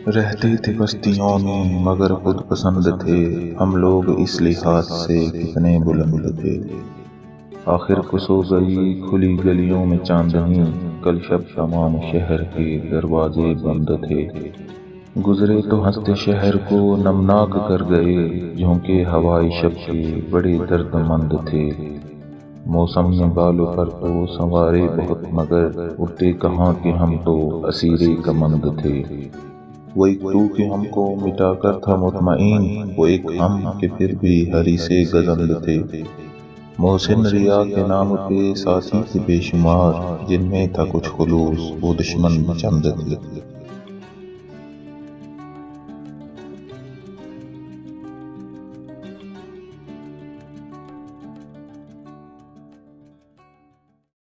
رہتے تھے بستیوں میں مگر خود پسند تھے، ہم لوگ اس لحاظ سے کتنے بلند تھے۔ آخر کو سو گئی کھلی گلیوں میں چاندنی، کل شب تمام شہر کے دروازے بند تھے۔ گزرے تو ہنستے شہر کو نمناک کر گئے، جھونکے ہوائے شب کے بڑے درد مند تھے۔ موسم نے بالوں پر تو سنوارے بہت مگر اڑتے کہاں کہ ہم تو اسیر کمند تھے۔ وہ ایک تو کہ ہم کو مٹا کر تھا مطمئن، وہ ایک ہم کہ پھر بھی ہری سے گزند تھے۔ محسن ریا کے نام پہ ساتھی تھے بے شمار، جن میں تھا کچھ خلوص وہ دشمن چند تھے۔